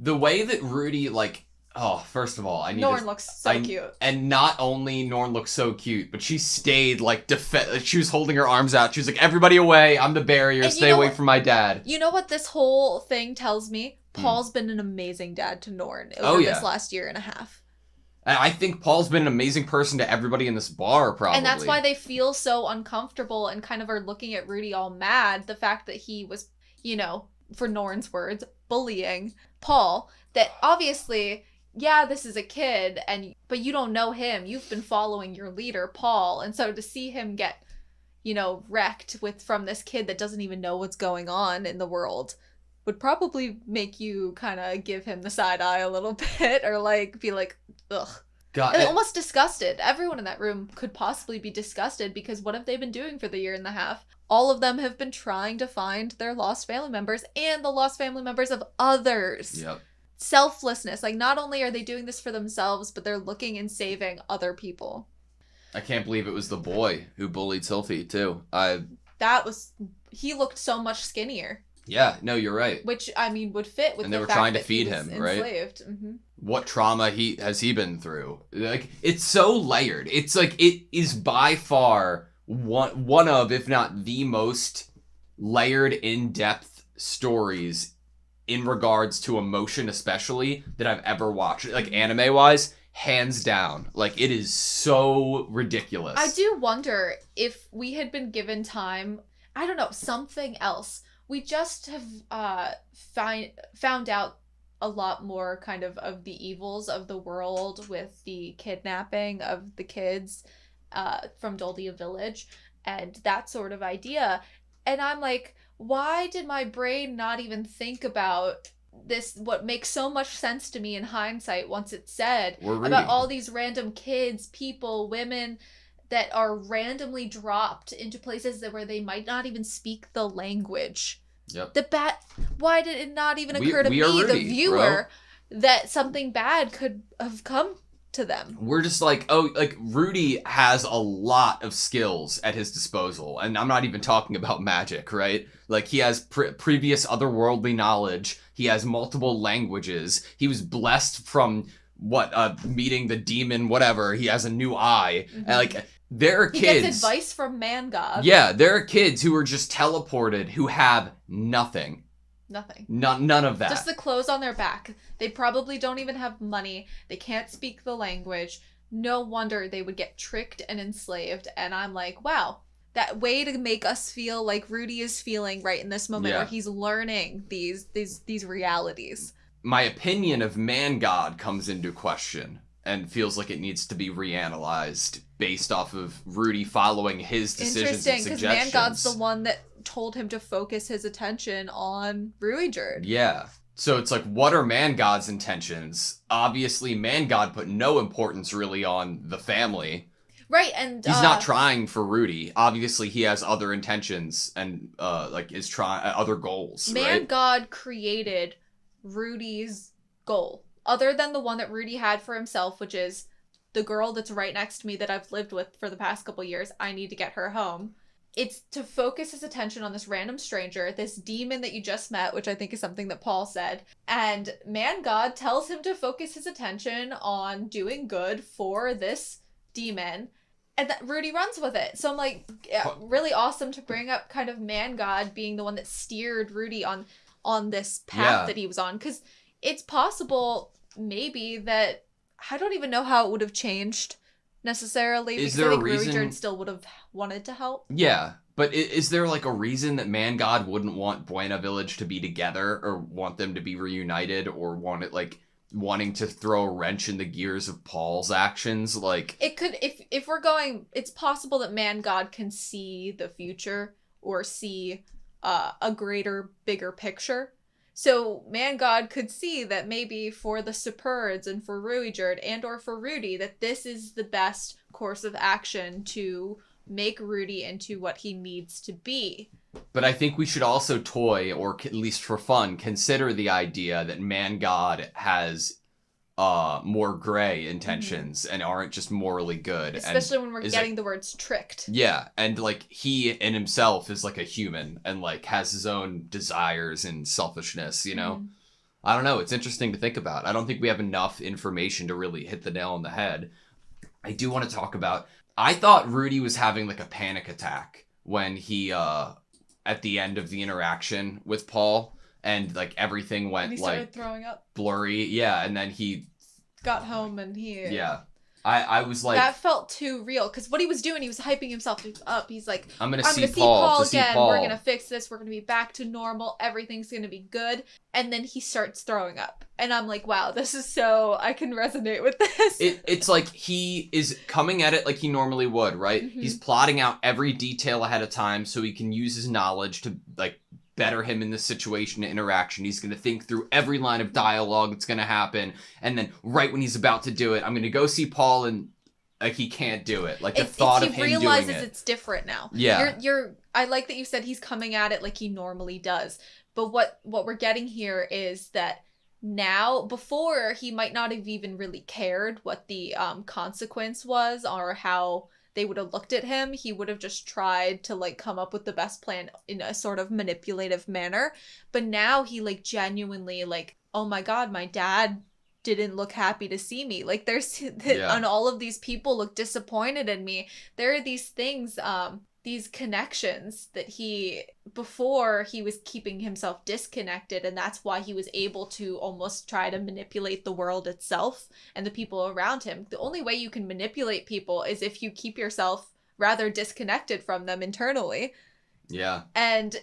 The way that Rudy, like, oh, first of all, Norn looks so cute. And not only Norn looks so cute, but she stayed, like, she was holding her arms out. She was like, everybody away. I'm the barrier. And stay away from my dad. You know what this whole thing tells me? Paul's been an amazing dad to Norn over this last year and a half. And I think Paul's been an amazing person to everybody in this bar, probably. And that's why they feel so uncomfortable and kind of are looking at Rudy all mad. The fact that he was, you know, for Norn's words, bullying Paul. That obviously, yeah, this is a kid, but you don't know him. You've been following your leader, Paul. And so to see him get, you know, wrecked from this kid that doesn't even know what's going on in the world would probably make you kind of give him the side eye a little bit, or like be like, ugh. God, and almost disgusted. Everyone in that room could possibly be disgusted because what have they been doing for the year and a half? All of them have been trying to find their lost family members and the lost family members of others. Yep. Selflessness. Like, not only are they doing this for themselves, but they're looking and saving other people. I can't believe it was the boy who bullied Sylvie, too. He looked so much skinnier. Yeah, no, you're right. Which, I mean, would fit with and they the were fact trying to that feed he was him, right? Enslaved. Mm-hmm. What trauma has he been through? Like, it's so layered. It's like, it is by far one of, if not the most layered, in-depth stories in regards to emotion, especially, that I've ever watched. Like, anime-wise, hands down. Like, it is so ridiculous. I do wonder if we had been given time, I don't know, something else. We just have found out a lot more kind of the evils of the world with the kidnapping of the kids from Doldia Village and that sort of idea. And I'm like, why did my brain not even think about this, what makes so much sense to me in hindsight once it's said, about all these random kids, people, women that are randomly dropped into places where they might not even speak the language. Yep. Why did it not even occur to me, Rudy, the viewer, that something bad could have come to them? We're just like, oh, like, Rudy has a lot of skills at his disposal. And I'm not even talking about magic, right? Like, he has previous otherworldly knowledge. He has multiple languages. He was blessed from, meeting the demon, whatever. He has a new eye. Mm-hmm. And, like, there are kids... He gets advice from Man God. Yeah, there are kids who are just teleported who have nothing. Nothing. None of that. Just the clothes on their back. They probably don't even have money. They can't speak the language. No wonder they would get tricked and enslaved. And I'm like, wow, that way to make us feel like Rudy is feeling right in this moment, where he's learning these realities. My opinion of Man God comes into question and feels like it needs to be reanalyzed based off of Rudy following his decisions and suggestions. Interesting, because Man God's the one that told him to focus his attention on Ruijerd. Yeah. So it's like, what are Man God's intentions? Obviously, Man God put no importance really on the family. Right, and he's not trying for Rudy. Obviously, he has other intentions and is trying other goals. Man God created Rudy's goal, other than the one that Rudy had for himself, which is the girl that's right next to me that I've lived with for the past couple years. I need to get her home. It's to focus his attention on this random stranger, this demon that you just met, which I think is something that Paul said. And Man God tells him to focus his attention on doing good for this demon. And that Rudy runs with it. So I'm like, yeah, really awesome to bring up kind of Man God being the one that steered Rudy on this path that he was on. Because it's possible, maybe, that I don't even know how it would have changed necessarily. Is there a reason Ruijerd still would have wanted to help? Yeah, but is there like a reason that Man God wouldn't want Buena Village to be together, or want them to be reunited, or wanting to throw a wrench in the gears of Paul's actions? Like, it could, if we're going, it's possible that Man God can see the future or see a greater, bigger picture. So Man God could see that maybe for the Superds and for Ruijerd and or for Rudy, that this is the best course of action to make Rudy into what he needs to be. But I think we should also toy, or at least for fun, consider the idea that Man God has more gray intentions and aren't just morally good. Especially when we're getting the words tricked. Yeah, and he in himself is like a human and has his own desires and selfishness, you know? I don't know. It's interesting to think about. I don't think we have enough information to really hit the nail on the head. I do want to talk about, I thought Rudy was having like a panic attack when he, at the end of the interaction with Paul, and like everything went he like throwing up. Blurry. Yeah. And then he got home and he... Yeah. I was like... That felt too real, because what he was doing, he was hyping himself up. He's like, I'm gonna see Paul again. Paul. We're gonna fix this. We're gonna be back to normal. Everything's gonna be good. And then he starts throwing up. And I'm like, wow, this is so... I can resonate with this. It's like he is coming at it like he normally would, right? Mm-hmm. He's plotting out every detail ahead of time so he can use his knowledge to, like, better him in the situation and interaction. He's going to think through every line of dialogue that's going to happen. And then right when he's about to do it, I'm going to go see Paul, and like he can't do it. Like the thought of him doing it. He realizes it's different now. Yeah. I like that you said he's coming at it like he normally does. But what we're getting here is that now, before, he might not have even really cared what the consequence was or how they would have looked at him. He would have just tried to like come up with the best plan in a sort of manipulative manner. But now he like genuinely like, oh my God, my dad didn't look happy to see me. Like there's, and all of these people look disappointed in me. There are these things, these connections that before he was keeping himself disconnected, and that's why he was able to almost try to manipulate the world itself and the people around him. The only way you can manipulate people is if you keep yourself rather disconnected from them internally. Yeah. And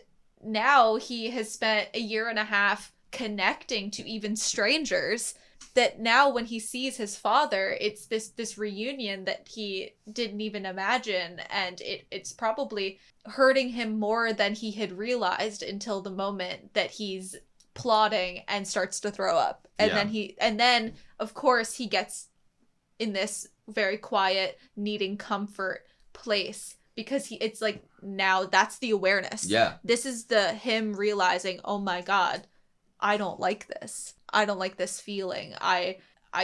now he has spent a year and a half connecting to even strangers, that now when he sees his father, it's this reunion that he didn't even imagine, and it's probably hurting him more than he had realized until the moment that he's plotting and starts to throw up. And then of course he gets in this very quiet, needing comfort place, because it's like, now that's the awareness. Yeah. This is him realizing, oh my God, I don't like this. I don't like this feeling. I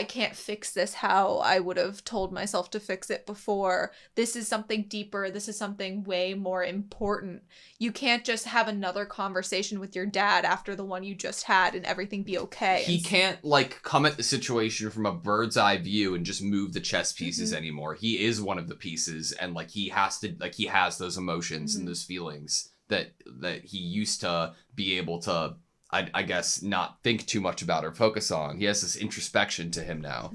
can't fix this how I would have told myself to fix it before. This is something deeper. This is something way more important. You can't just have another conversation with your dad after the one you just had and everything be okay. He can't like come at the situation from a bird's eye view and just move the chess pieces anymore. He is one of the pieces, and like he has those emotions and those feelings that he used to be able to, I guess, not think too much about or focus on. He has this introspection to him now.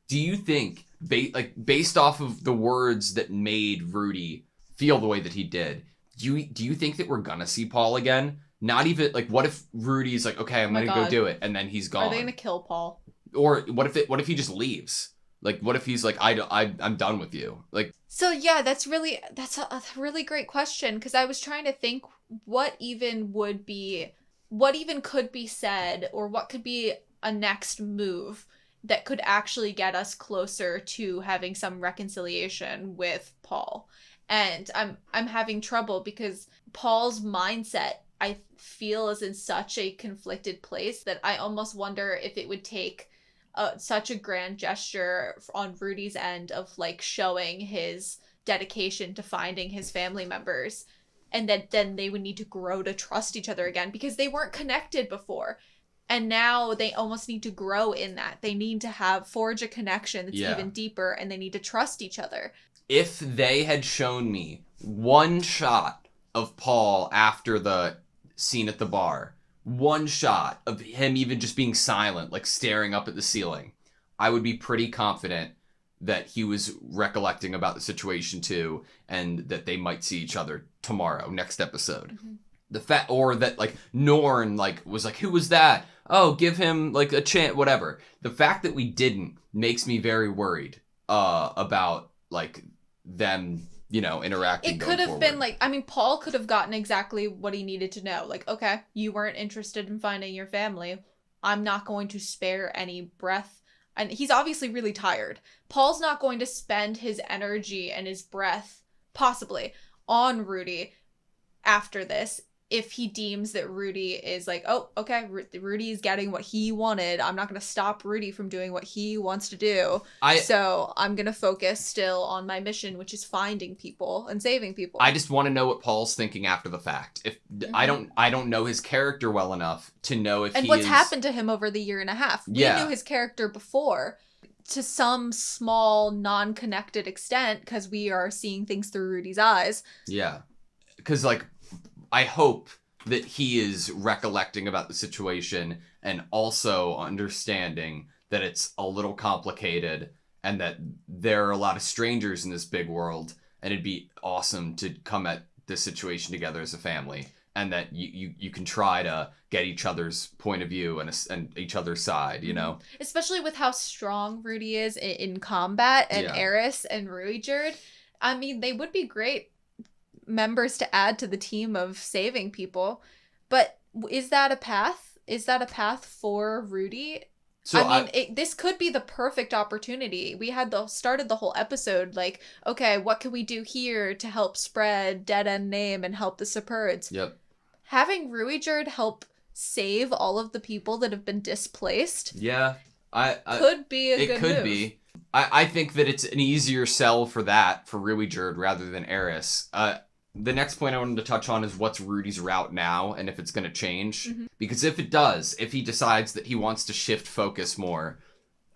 Do you think, based off of the words that made Rudy feel the way that he did, do you think that we're gonna see Paul again? Not even, like, what if Rudy's like, okay, I'm gonna go do it, and then he's gone? Are they gonna kill Paul? Or what if he just leaves? Like, what if he's like, I'm done with you? Like, so yeah, that's a really great question, because I was trying to think what even could be said, or what could be a next move that could actually get us closer to having some reconciliation with Paul. And I'm having trouble, because Paul's mindset, I feel, is in such a conflicted place that I almost wonder if it would take such a grand gesture on Rudy's end of like showing his dedication to finding his family members, and then they would need to grow to trust each other again, because they weren't connected before. And now they almost need to grow in that. They need to forge a connection that's even deeper, and they need to trust each other. If they had shown me one shot of Paul after the scene at the bar, one shot of him even just being silent, like staring up at the ceiling, I would be pretty confident that he was recollecting about the situation too, and that they might see each other tomorrow, next episode. Or that like Norn like was like, who was that? Oh, give him like a chance, whatever. The fact that we didn't makes me very worried about like them, interacting. It could have been like, I mean, Paul could have gotten exactly what he needed to know. Like, okay, you weren't interested in finding your family. I'm not going to spare any breath. And he's obviously really tired. Paul's not going to spend his energy and his breath, possibly, on Rudy after this. if he deems that Rudy is like, oh, okay, Rudy is getting what he wanted. I'm not going to stop Rudy from doing what he wants to do. So I'm going to focus still on my mission, which is finding people and saving people. I just want to know what Paul's thinking after the fact. If I don't know his character well enough to know if what's happened to him over the year and a half. We knew his character before to some small non-connected extent because we are seeing things through Rudy's eyes. Yeah. Because like, I hope that he is recollecting about the situation and also understanding that it's a little complicated and that there are a lot of strangers in this big world, and it'd be awesome to come at this situation together as a family, and that you can try to get each other's point of view and each other's side, you know? Especially with how strong Rudy is in combat, and Eris and Ruijerd. I mean, they would be great members to add to the team of saving people, but is that a path? Is that a path for Rudy? So I mean, this could be the perfect opportunity. We had started the whole episode like, okay, what can we do here to help spread Dead End Name and help the Superds? Yep. Having Ruijerd help save all of the people that have been displaced. Yeah, could be a good move. It could be. I think that it's an easier sell for Ruijerd rather than Eris. The next point I wanted to touch on is what's Rudy's route now and if it's going to change. Mm-hmm. Because if it does, if he decides that he wants to shift focus more,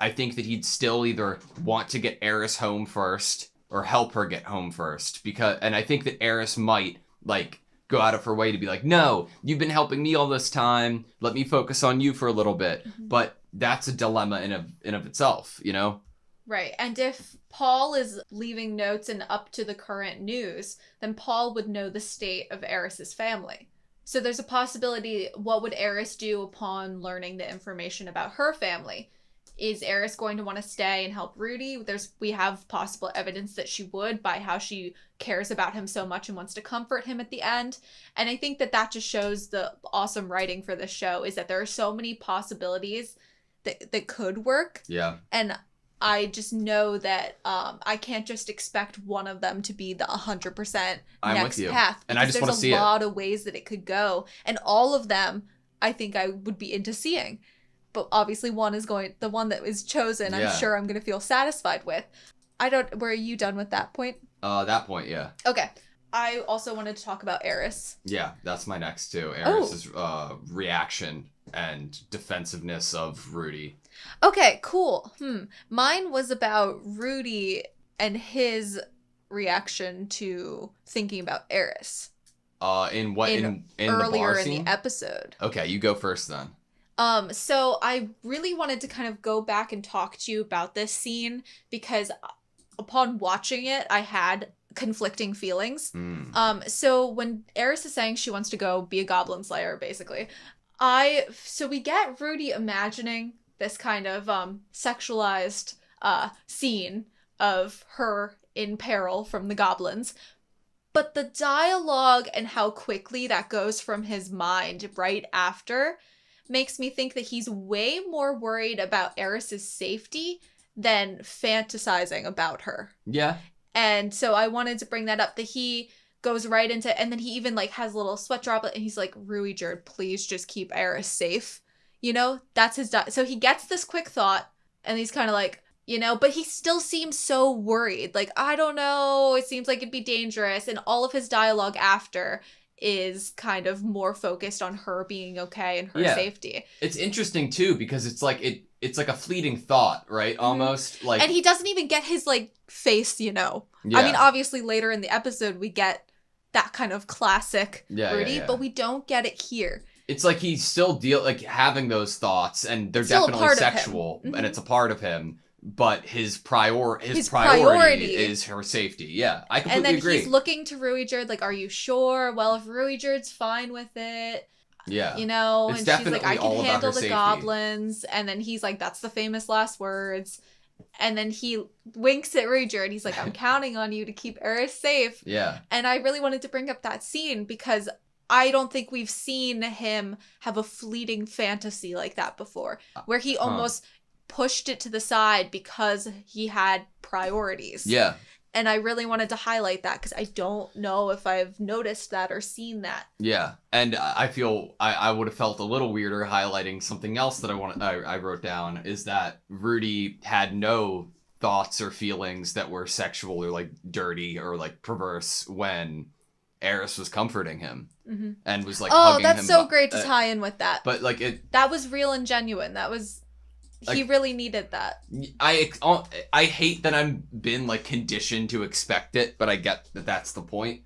I think that he'd still either want to get Eris home first or help her get home first. And I think that Eris might, like, go out of her way to be like, no, you've been helping me all this time. Let me focus on you for a little bit. Mm-hmm. But that's a dilemma in of itself, you know? Right. And if Paul is leaving notes and up to the current news, then Paul would know the state of Eris's family. So there's a possibility, what would Eris do upon learning the information about her family? Is Eris going to want to stay and help Rudy? We have possible evidence that she would by how she cares about him so much and wants to comfort him at the end. And I think that just shows the awesome writing for this show, is that there are so many possibilities that could work. Yeah. And I just know that I can't just expect one of them to be the 100% next path. And I just want to see it. There's a lot of ways that it could go. And all of them, I think I would be into seeing. But obviously the one that is chosen, I'm sure I'm going to feel satisfied with. Were you done with that point? That point, yeah. Okay. I also wanted to talk about Eris. Yeah, that's my next too. Eris's reaction and defensiveness of Rudy. Okay, cool. Mine was about Rudy and his reaction to thinking about Eris. In what? In earlier the bar scene? In the episode. Okay, you go first then. So I really wanted to kind of go back and talk to you about this scene because upon watching it, I had conflicting feelings. So when Eris is saying she wants to go be a goblin slayer, basically, so we get Rudy imagining this kind of sexualized scene of her in peril from the goblins. But the dialogue and how quickly that goes from his mind right after makes me think that he's way more worried about Eris's safety than fantasizing about her. Yeah. And so I wanted to bring that up, that he goes right into, and then he even like has a little sweat droplet and he's like, Ruijerd, please just keep Eris safe. You know, that's his, so he gets this quick thought and he's kind of like, you know, but he still seems so worried. Like, I don't know, it seems like it'd be dangerous. And all of his dialogue after is kind of more focused on her being okay and her safety. It's interesting too, because it's like it's like a fleeting thought, right? Almost like, and he doesn't even get his like face, you know. Yeah. I mean, obviously later in the episode we get that kind of classic Rudy, but we don't get it here. It's like he's still having those thoughts, and they're still definitely sexual, and it's a part of him. But his priority is her safety. Yeah, I completely agree. And then he's looking to Ruijerd, like, are you sure? Well, if Ruijerd's fine with it, you know, it's and she's like, I can handle the goblins. And then he's like, that's the famous last words. And then he winks at Ruijerd. He's like, I'm counting on you to keep Eris safe. Yeah. And I really wanted to bring up that scene because I don't think we've seen him have a fleeting fantasy like that before, where he almost pushed it to the side because he had priorities. Yeah. And I really wanted to highlight that because I don't know if I've noticed that or seen that. Yeah, and I feel I would have felt a little weirder highlighting something else that I wrote down, is that Rudy had no thoughts or feelings that were sexual or like dirty or like perverse when Eris was comforting him and was like hugging him. Oh, that's so great to tie in with that. But like that was real and genuine. That was... He really needed that. I hate that I've been like conditioned to expect it, but I get that that's the point.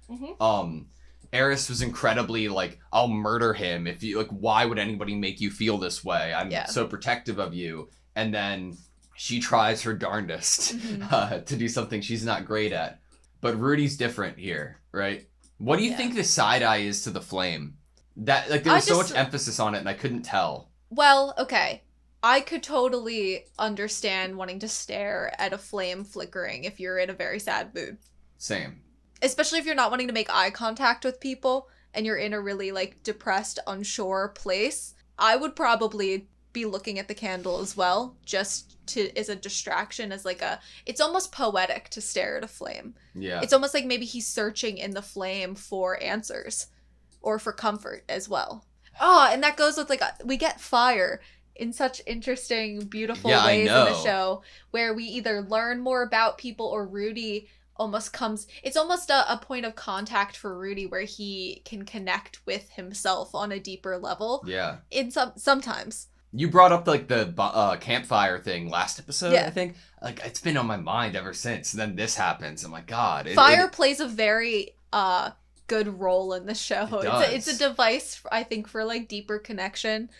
Eris was incredibly like, I'll murder him if you like. Why would anybody make you feel this way? I'm so protective of you. And then she tries her darndest to do something she's not great at. But Rudy's different here, right? What do you think the side eye is to the flame? That like there was so much emphasis on it, and I couldn't tell. Well, okay. I could totally understand wanting to stare at a flame flickering if you're in a very sad mood. Same. Especially if you're not wanting to make eye contact with people and you're in a really, like, depressed, unsure place. I would probably be looking at the candle as well, just as a distraction, as like it's almost poetic to stare at a flame. Yeah. It's almost like maybe he's searching in the flame for answers or for comfort as well. Oh, and that goes with, like, we get fire in such interesting, beautiful ways in the show, where we either learn more about people or Rudy almost comes... It's almost a point of contact for Rudy where he can connect with himself on a deeper level. Yeah. Sometimes. You brought up, like, the campfire thing last episode, I think. Like, it's been on my mind ever since. And then this happens. I'm like, God. Fire plays a very good role in the show. It does. It's a device, I think, for, like, deeper connection.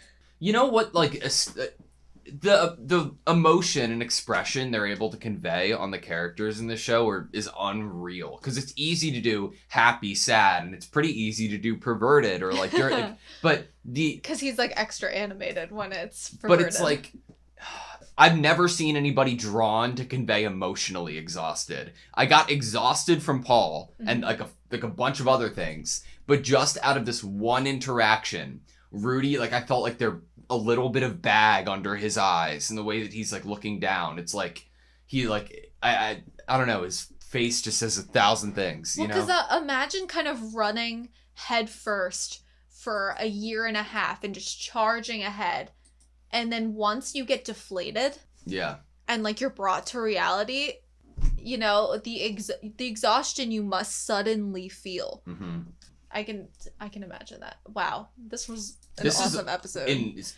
You know what, like, the emotion and expression they're able to convey on the characters in the show is unreal. Because it's easy to do happy, sad, and it's pretty easy to do perverted or, like, but because he's, like, extra animated when it's perverted. But it's, like, I've never seen anybody drawn to convey emotionally exhausted. I got exhausted from Paul and, like a bunch of other things. But just out of this one interaction... Rudy, like, I felt like there a little bit of bag under his eyes and the way that he's, like, looking down. It's like he, like, I don't know, his face just says 1,000 things, you know? Because imagine kind of running head first for a year and a half and just charging ahead. And then once you get deflated and, like, you're brought to reality, you know, the exhaustion you must suddenly feel. I can imagine that. Wow, this was an awesome episode.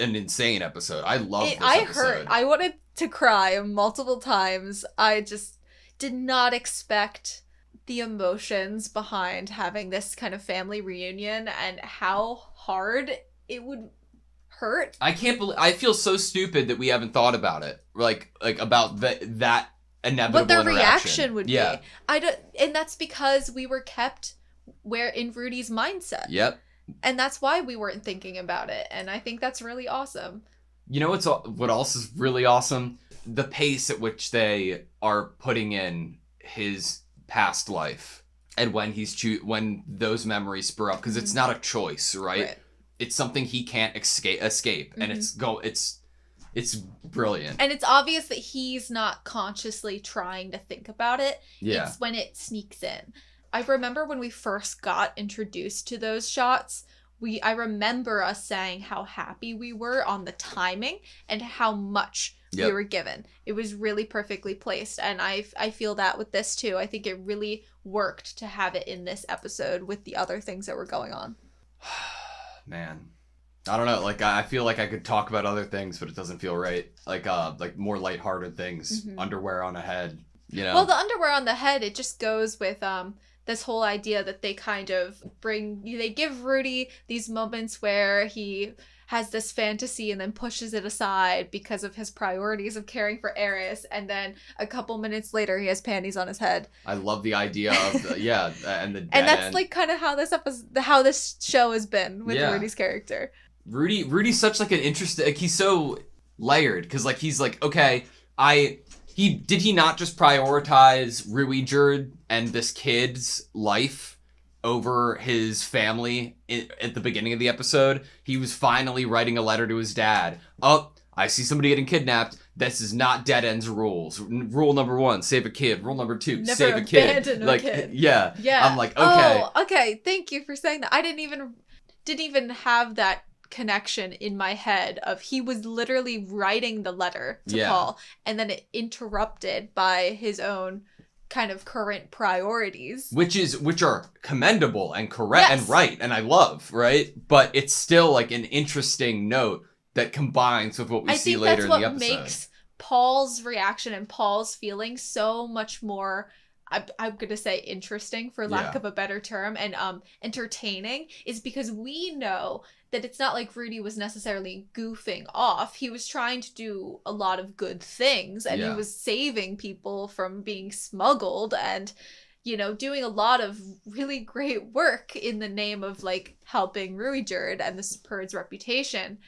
An insane episode. I love this episode. I wanted to cry multiple times. I just did not expect the emotions behind having this kind of family reunion and how hard it would hurt. I can't believe... I feel so stupid that we haven't thought about it. Like about that inevitable what their interaction. Reaction would be. And that's because we were kept... We're in Rudy's mindset. Yep. And that's why we weren't thinking about it. And I think that's really awesome. You know what else is really awesome? The pace at which they are putting in his past life and when when those memories spur up, because it's not a choice, right? It's something he can't escape. And it's brilliant. And it's obvious that he's not consciously trying to think about it. Yeah. It's when it sneaks in. I remember when we first got introduced to those shots, I remember us saying how happy we were on the timing and how much we were given. It was really perfectly placed, and I feel that with this too. I think it really worked to have it in this episode with the other things that were going on. Man, I don't know. Like, I feel like I could talk about other things, but it doesn't feel right. Like more lighthearted things, underwear on a head, you know. Well, the underwear on the head, it just goes with this whole idea that they kind of they give Rudy these moments where he has this fantasy and then pushes it aside because of his priorities of caring for Eris, and then a couple minutes later he has panties on his head. I love the idea of and the dead and that's end. like kind of how this show has been with Rudy's character. Rudy's such like an interesting, like, he's so layered because like he's like, okay, did he not just prioritize Ruijerd and this kid's life over his family at the beginning of the episode? He was finally writing a letter to his dad. Oh, I see somebody getting kidnapped. This is not dead ends rules. Rule number 1, save a kid. Rule number 2, Never save a kid. abandon a Like, kid. yeah. Yeah. I'm like, okay. Oh, okay. Thank you for saying that. I didn't even have that connection in my head of he was literally writing the letter to Paul, and then it interrupted by his own kind of current priorities, which are commendable and correct and right, and I love, right? But it's still like an interesting note that combines with what we see later in the episode. I think that's what makes Paul's reaction and Paul's feelings so much more, I'm gonna say interesting, for lack of a better term, and entertaining, is because we know that it's not like Rudy was necessarily goofing off. He was trying to do a lot of good things, and he was saving people from being smuggled and, you know, doing a lot of really great work in the name of, like, helping Ruijerd and the Perd's reputation.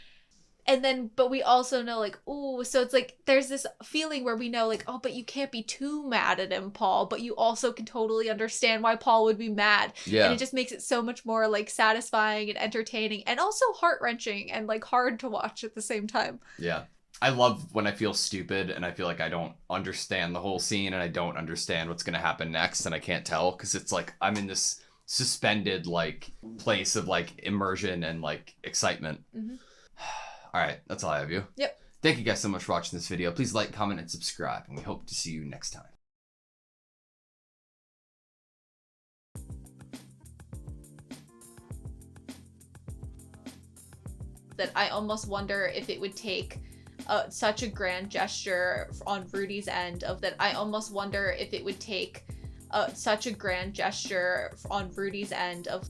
And then, but we also know, like, ooh, so it's like, there's this feeling where we know, like, oh, but you can't be too mad at him, Paul, but you also can totally understand why Paul would be mad. Yeah. And it just makes it so much more, like, satisfying and entertaining, and also heart-wrenching and, like, hard to watch at the same time. Yeah. I love when I feel stupid and I feel like I don't understand the whole scene and I don't understand what's going to happen next and I can't tell, because it's like I'm in this suspended, like, place of, like, immersion and, like, excitement. Mm-hmm. All right, that's all I have you. Yep. Thank you guys so much for watching this video. Please like, comment, and subscribe, and we hope to see you next time. That I almost wonder if it would take such a grand gesture on Rudy's end of that. I almost wonder if it would take such a grand gesture on Rudy's end of.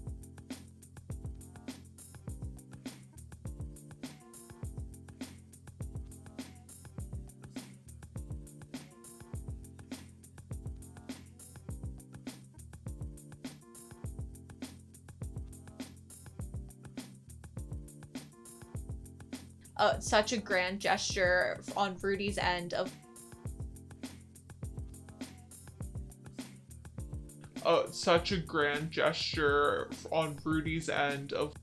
Such a grand gesture on Rudy's end of. Such a grand gesture on Rudy's end of.